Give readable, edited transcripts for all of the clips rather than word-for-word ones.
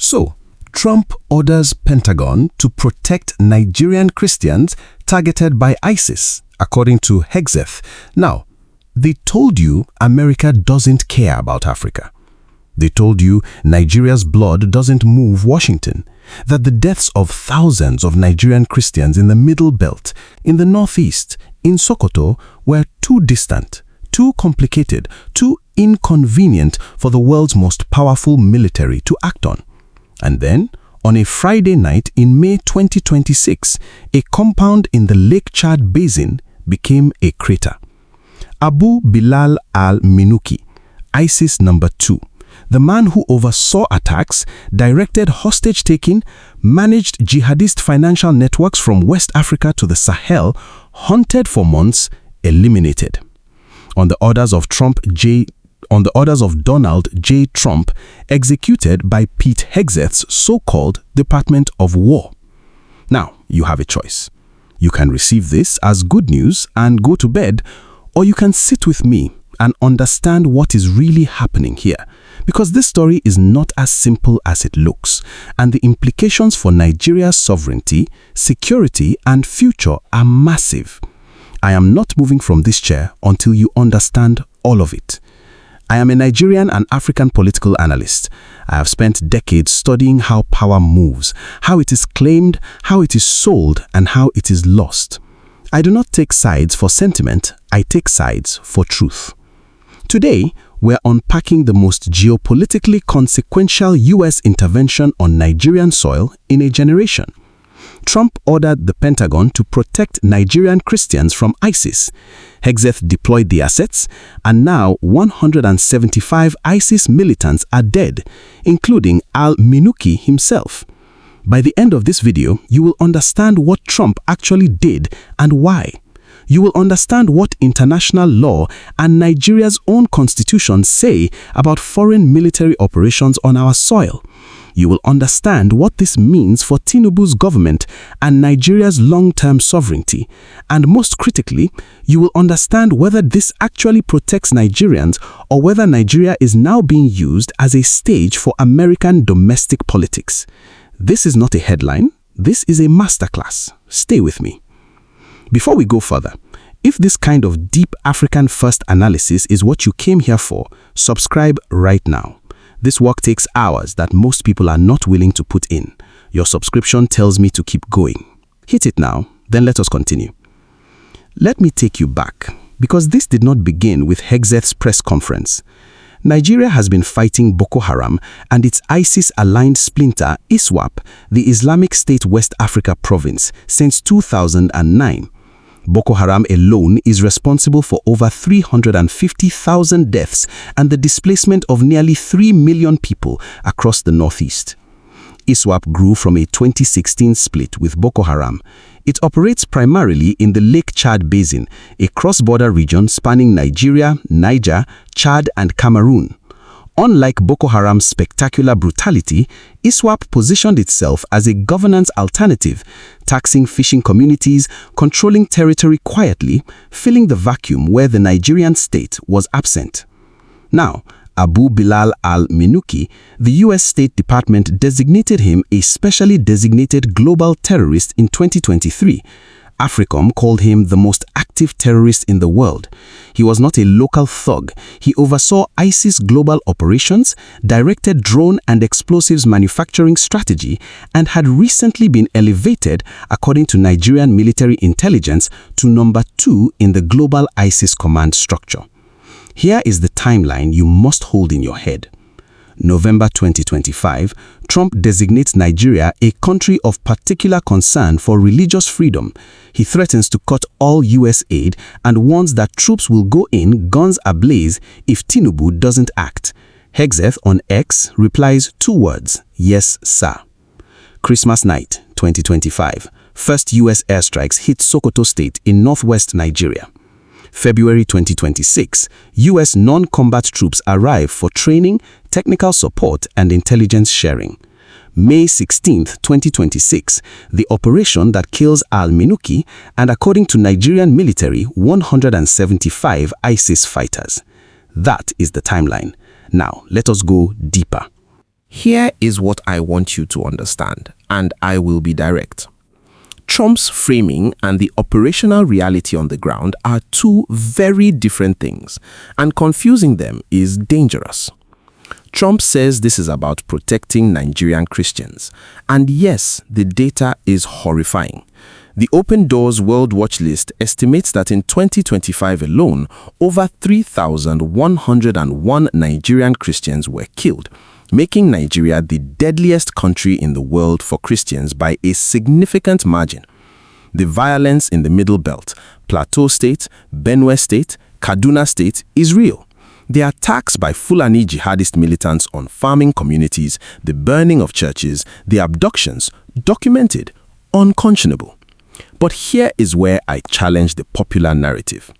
So, Trump orders Pentagon to protect Nigerian Christians targeted by ISIS, according to Hegseth. Now, they told you America doesn't care about Africa. They told you Nigeria's blood doesn't move Washington, that the deaths of thousands of Nigerian Christians in the Middle Belt, in the Northeast, in Sokoto were too distant, too complicated, too inconvenient for the world's most powerful military to act on. And then, on a Friday night in May 2026, a compound in the Lake Chad Basin became a crater. Abu Bilal al-Minuki, ISIS number 2, the man who oversaw attacks, directed hostage-taking, managed jihadist financial networks from West Africa to the Sahel, hunted for months, eliminated. On the orders of Donald J. Trump, executed by Pete Hegseth's so-called Department of War. Now, you have a choice. You can receive this as good news and go to bed, or you can sit with me and understand what is really happening here. Because this story is not as simple as it looks, and the implications for Nigeria's sovereignty, security, and future are massive. I am not moving from this chair until you understand all of it. I am a Nigerian and African political analyst. I have spent decades studying how power moves, how it is claimed, how it is sold, and how it is lost. I do not take sides for sentiment, I take sides for truth. Today, we're unpacking the most geopolitically consequential U.S. intervention on Nigerian soil in a generation. Trump ordered the Pentagon to protect Nigerian Christians from ISIS. Hegseth deployed the assets, and now 175 ISIS militants are dead, including al-Minuki himself. By the end of this video, you will understand what Trump actually did and why. You will understand what international law and Nigeria's own constitution say about foreign military operations on our soil. You will understand what this means for Tinubu's government and Nigeria's long-term sovereignty. And most critically, you will understand whether this actually protects Nigerians or whether Nigeria is now being used as a stage for American domestic politics. This is not a headline. This is a masterclass. Stay with me. Before we go further, if this kind of deep African first analysis is what you came here for, subscribe right now. This work takes hours that most people are not willing to put in. Your subscription tells me to keep going. Hit it now, then let us continue. Let me take you back, because this did not begin with Hegseth's press conference. Nigeria has been fighting Boko Haram and its ISIS-aligned splinter, ISWAP, the Islamic State West Africa province, since 2009. Boko Haram alone is responsible for over 350,000 deaths and the displacement of nearly 3 million people across the Northeast. ISWAP grew from a 2016 split with Boko Haram. It operates primarily in the Lake Chad Basin, a cross-border region spanning Nigeria, Niger, Chad, and Cameroon. Unlike Boko Haram's spectacular brutality, ISWAP positioned itself as a governance alternative, taxing fishing communities, controlling territory quietly, filling the vacuum where the Nigerian state was absent. Now, Abu Bilal al-Minuki, the U.S. State Department designated him a specially designated global terrorist in 2023. AFRICOM called him the most active terrorist in the world. He was not a local thug. He oversaw ISIS global operations, directed drone and explosives manufacturing strategy, and had recently been elevated, according to Nigerian military intelligence, to number 2 in the global ISIS command structure. Here is the timeline you must hold in your head. November 2025, Trump designates Nigeria a country of particular concern for religious freedom. He threatens to cut all U.S. aid and warns that troops will go in guns ablaze if Tinubu doesn't act. Hegseth on X replies 2 words, "Yes, sir." Christmas night, 2025, first U.S. airstrikes hit Sokoto State in northwest Nigeria. February 2026, U.S. non-combat troops arrive for training, technical support, and intelligence sharing. May 16, 2026, the operation that kills al-Minuki and, according to Nigerian military, 175 ISIS fighters. That is the timeline. Now, let us go deeper. Here is what I want you to understand, and I will be direct. Trump's framing and the operational reality on the ground are two very different things, and confusing them is dangerous. Trump says this is about protecting Nigerian Christians, and yes, the data is horrifying. The Open Doors World Watch List estimates that in 2025 alone, over 3,101 Nigerian Christians were killed, making Nigeria the deadliest country in the world for Christians by a significant margin. The violence in the Middle Belt, Plateau State, Benue State, Kaduna State is real. The attacks by Fulani jihadist militants on farming communities, the burning of churches, the abductions, documented, unconscionable. But here is where I challenge the popular narrative.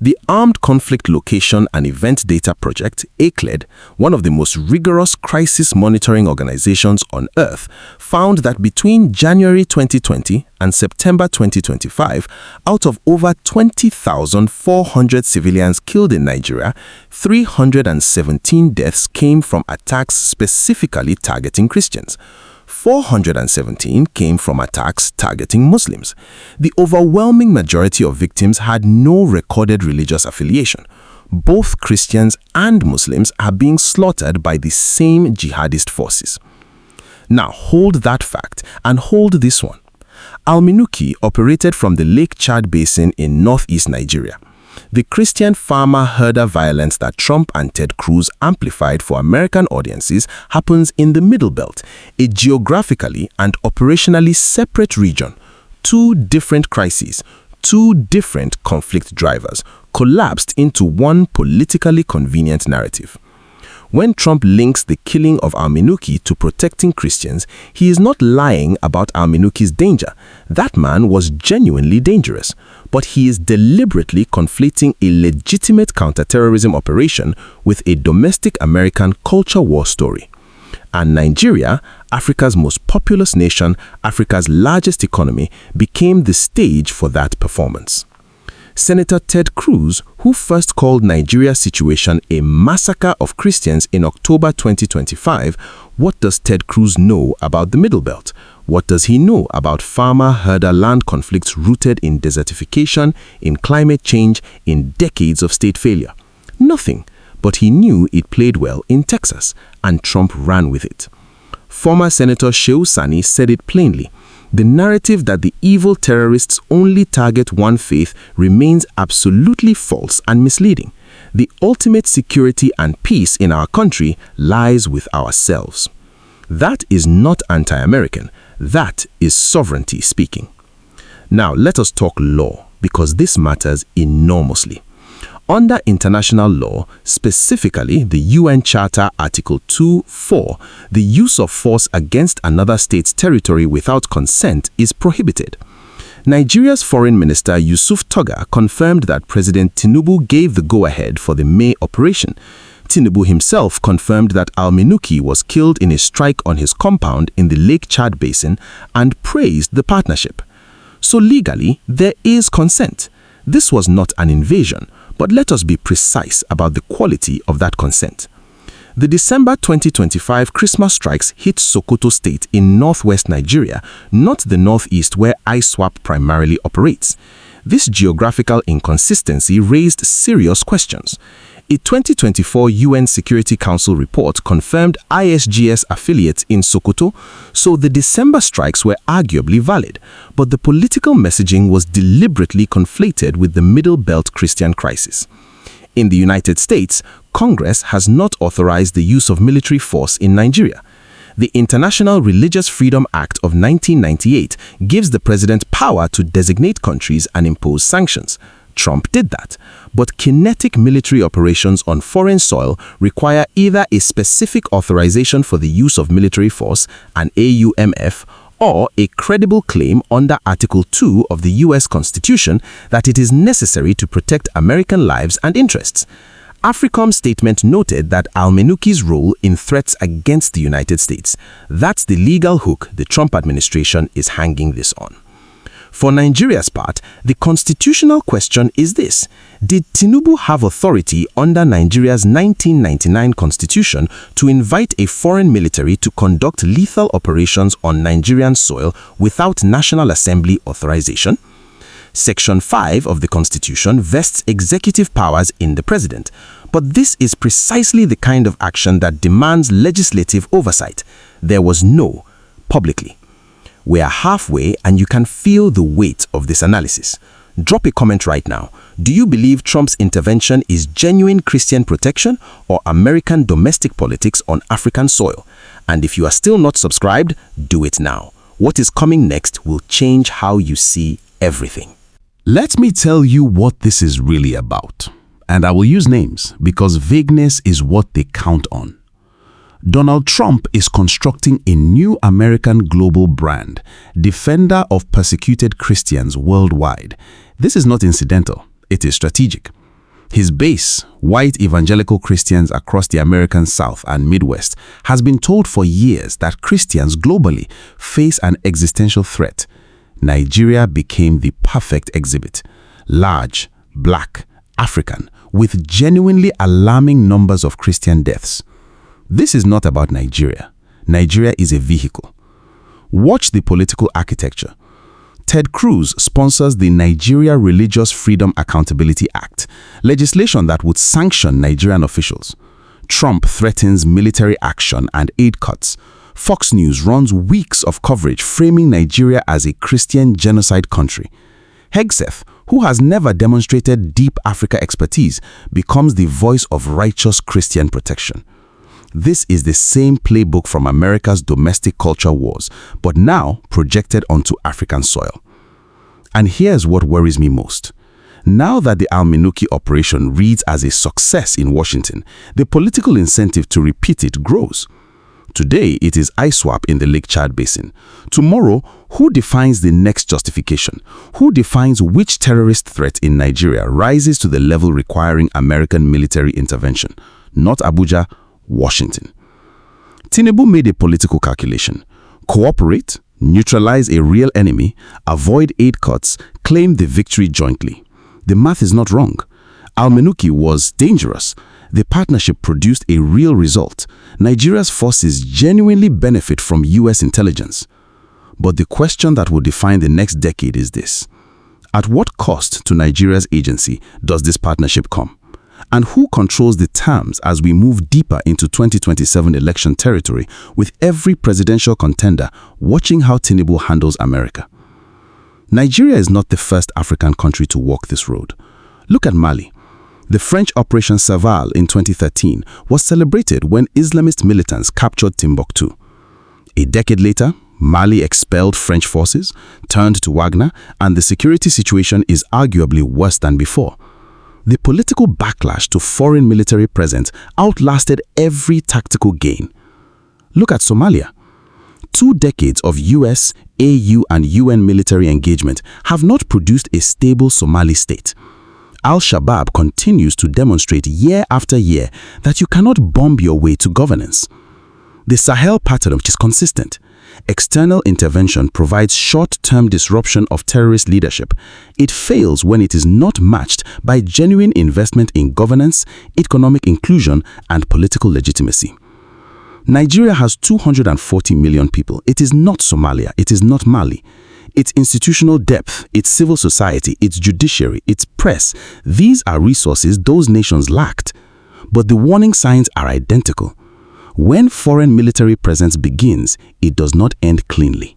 The Armed Conflict Location and Event Data Project, ACLED, one of the most rigorous crisis monitoring organizations on Earth, found that between January 2020 and September 2025, out of over 20,400 civilians killed in Nigeria, 317 deaths came from attacks specifically targeting Christians. 417 came from attacks targeting Muslims. The overwhelming majority of victims had no recorded religious affiliation. Both Christians and Muslims are being slaughtered by the same jihadist forces. Now hold that fact and hold this one. Al-Minuki operated from the Lake Chad Basin in northeast Nigeria. The Christian farmer-herder violence that Trump and Ted Cruz amplified for American audiences happens in the Middle Belt, a geographically and operationally separate region. Two different crises, two different conflict drivers, collapsed into one politically convenient narrative. When Trump links the killing of Al-Minuki to protecting Christians, he is not lying about Al-Minuki's danger. That man was genuinely dangerous. But he is deliberately conflating a legitimate counterterrorism operation with a domestic American culture war story. And Nigeria, Africa's most populous nation, Africa's largest economy, became the stage for that performance. Senator Ted Cruz, who first called Nigeria's situation a massacre of Christians in October 2025, what does Ted Cruz know about the Middle Belt? What does he know about farmer-herder land conflicts rooted in desertification, in climate change, in decades of state failure? Nothing, but he knew it played well in Texas, and Trump ran with it. Former Senator Shehu Sani said it plainly. The narrative that the evil terrorists only target one faith remains absolutely false and misleading. The ultimate security and peace in our country lies with ourselves. That is not anti-American. That is sovereignty speaking. Now let us talk law, because this matters enormously. Under international law, specifically the UN Charter Article 2(4), the use of force against another state's territory without consent is prohibited. Nigeria's Foreign Minister Yusuf Toga confirmed that President Tinubu gave the go-ahead for the May operation. Tinubu himself confirmed that Al-Minuki was killed in a strike on his compound in the Lake Chad Basin and praised the partnership. So legally, there is consent. This was not an invasion, but let us be precise about the quality of that consent. The December 2025 Christmas strikes hit Sokoto State in northwest Nigeria, not the northeast where ISWAP primarily operates. This geographical inconsistency raised serious questions. A 2024 UN Security Council report confirmed ISGS affiliates in Sokoto, so the December strikes were arguably valid, but the political messaging was deliberately conflated with the Middle Belt Christian crisis. In the United States, Congress has not authorized the use of military force in Nigeria. The International Religious Freedom Act of 1998 gives the president power to designate countries and impose sanctions. Trump did that, but kinetic military operations on foreign soil require either a specific authorization for the use of military force, an AUMF, or a credible claim under Article 2 of the U.S. Constitution that it is necessary to protect American lives and interests. AFRICOM's statement noted that Al-Minuki's role in threats against the United States. That's the legal hook the Trump administration is hanging this on. For Nigeria's part, the constitutional question is this: did Tinubu have authority under Nigeria's 1999 constitution to invite a foreign military to conduct lethal operations on Nigerian soil without National Assembly authorization? Section 5 of the Constitution vests executive powers in the president, but this is precisely the kind of action that demands legislative oversight. There was no publicly. We are halfway and you can feel the weight of this analysis. Drop a comment right now. Do you believe Trump's intervention is genuine Christian protection or American domestic politics on African soil? And if you are still not subscribed, do it now. What is coming next will change how you see everything. Let me tell you what this is really about. And I will use names because vagueness is what they count on. Donald Trump is constructing a new American global brand, defender of persecuted Christians worldwide. This is not incidental, it is strategic. His base, white evangelical Christians across the American South and Midwest, has been told for years that Christians globally face an existential threat. Nigeria became the perfect exhibit. Large, black, African, with genuinely alarming numbers of Christian deaths. This is not about Nigeria. Nigeria is a vehicle. Watch the political architecture. Ted Cruz sponsors the Nigeria Religious Freedom Accountability Act, legislation that would sanction Nigerian officials. Trump threatens military action and aid cuts. Fox News runs weeks of coverage framing Nigeria as a Christian genocide country. Hegseth, who has never demonstrated deep Africa expertise, becomes the voice of righteous Christian protection. This is the same playbook from America's domestic culture wars, but now projected onto African soil. And here's what worries me most. Now that the Al-Minuki operation reads as a success in Washington, the political incentive to repeat it grows. Today, it is ISWAP in the Lake Chad Basin. Tomorrow, who defines the next justification? Who defines which terrorist threat in Nigeria rises to the level requiring American military intervention? Not Abuja, Washington. Tinubu made a political calculation. Cooperate, neutralize a real enemy, avoid aid cuts, claim the victory jointly. The math is not wrong. Al-Minuki was dangerous. The partnership produced a real result. Nigeria's forces genuinely benefit from US intelligence. But the question that will define the next decade is this: at what cost to Nigeria's agency does this partnership come? And who controls the terms as we move deeper into 2027 election territory, with every presidential contender watching how Tinubu handles America? Nigeria is not the first African country to walk this road. Look at Mali. The French Operation Serval in 2013 was celebrated when Islamist militants captured Timbuktu. A decade later, Mali expelled French forces, turned to Wagner, and the security situation is arguably worse than before. The political backlash to foreign military presence outlasted every tactical gain. Look at Somalia. 2 decades of US, AU, and UN military engagement have not produced a stable Somali state. Al-Shabaab continues to demonstrate year after year that you cannot bomb your way to governance. The Sahel pattern, which is consistent. External intervention provides short-term disruption of terrorist leadership. It fails when it is not matched by genuine investment in governance, economic inclusion, and political legitimacy. Nigeria has 240 million people. It is not Somalia. It is not Mali. Its institutional depth, its civil society, its judiciary, its press, these are resources those nations lacked. But the warning signs are identical. When foreign military presence begins, it does not end cleanly.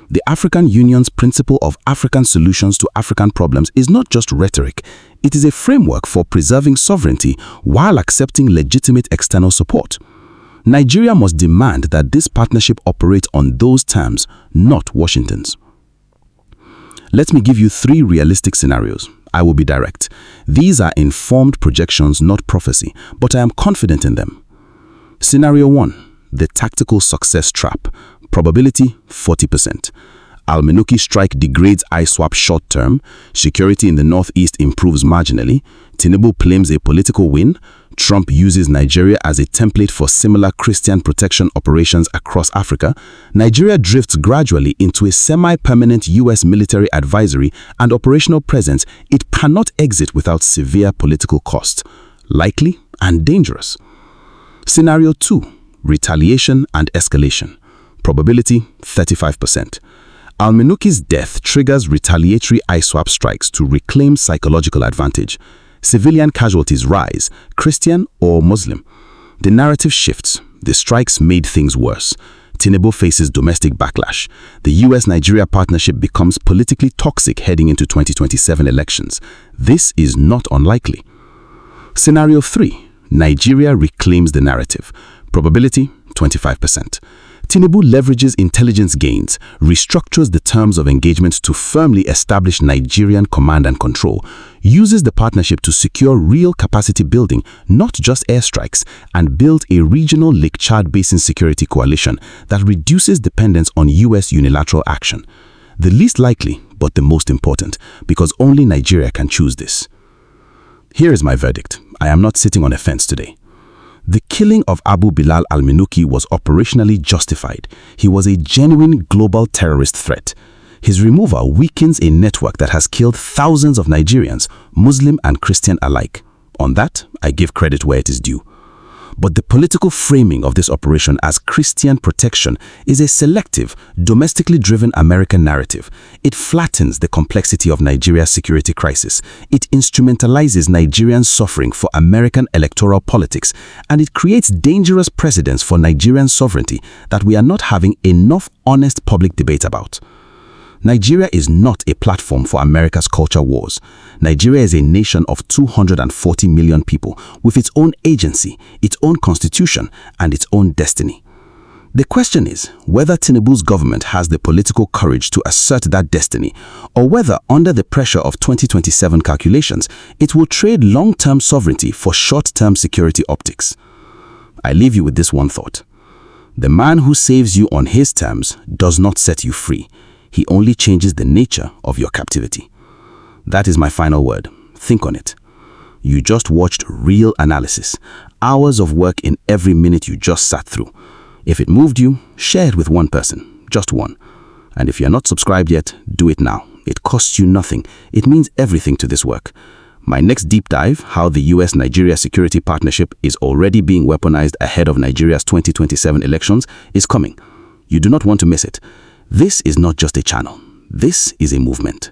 The African Union's principle of African solutions to African problems is not just rhetoric. It is a framework for preserving sovereignty while accepting legitimate external support. Nigeria must demand that this partnership operate on those terms, not Washington's. Let me give you 3 realistic scenarios. I will be direct. These are informed projections, not prophecy, but I am confident in them. Scenario 1, the tactical success trap. Probability 40%. Al-Minuki strike degrades ISWAP short-term. Security in the northeast improves marginally. Tinubu claims a political win. Trump uses Nigeria as a template for similar Christian protection operations across Africa. Nigeria drifts gradually into a semi-permanent U.S. military advisory and operational presence it cannot exit without severe political cost. Likely and dangerous. Scenario 2. Retaliation and escalation. Probability 35%. Al-Minuki's death triggers retaliatory ISWAP strikes to reclaim psychological advantage. Civilian casualties rise, Christian or Muslim. The narrative shifts. The strikes made things worse. Tinubu faces domestic backlash. The US-Nigeria partnership becomes politically toxic heading into 2027 elections. This is not unlikely. Scenario 3. Nigeria reclaims the narrative. Probability 25%. Tinubu leverages intelligence gains, restructures the terms of engagement to firmly establish Nigerian command and control, uses the partnership to secure real capacity building, not just airstrikes, and build a regional Lake Chad Basin security coalition that reduces dependence on US unilateral action. The least likely, but the most important, because only Nigeria can choose this. Here is my verdict. I am not sitting on a fence today. The killing of Abu Bilal al-Minuki was operationally justified. He was a genuine global terrorist threat. His removal weakens a network that has killed thousands of Nigerians, Muslim and Christian alike. On that, I give credit where it is due. But the political framing of this operation as Christian protection is a selective, domestically driven American narrative. It flattens the complexity of Nigeria's security crisis. It instrumentalizes Nigerian suffering for American electoral politics, and it creates dangerous precedents for Nigerian sovereignty that we are not having enough honest public debate about. Nigeria is not a platform for America's culture wars. Nigeria is a nation of 240 million people with its own agency, its own constitution, and its own destiny. The question is whether Tinubu's government has the political courage to assert that destiny, or whether, under the pressure of 2027 calculations, it will trade long-term sovereignty for short-term security optics. I leave you with this one thought. The man who saves you on his terms does not set you free. He only changes the nature of your captivity. That is my final word. Think on it. You just watched real analysis, hours of work in every minute you just sat through. If it moved you, share it with one person, just one. And if you're not subscribed yet, do it now. It costs you nothing. It means everything to this work. My next deep dive, how the US-Nigeria security partnership is already being weaponized ahead of Nigeria's 2027 elections, is coming. You do not want to miss it. This is not just a channel. This is a movement.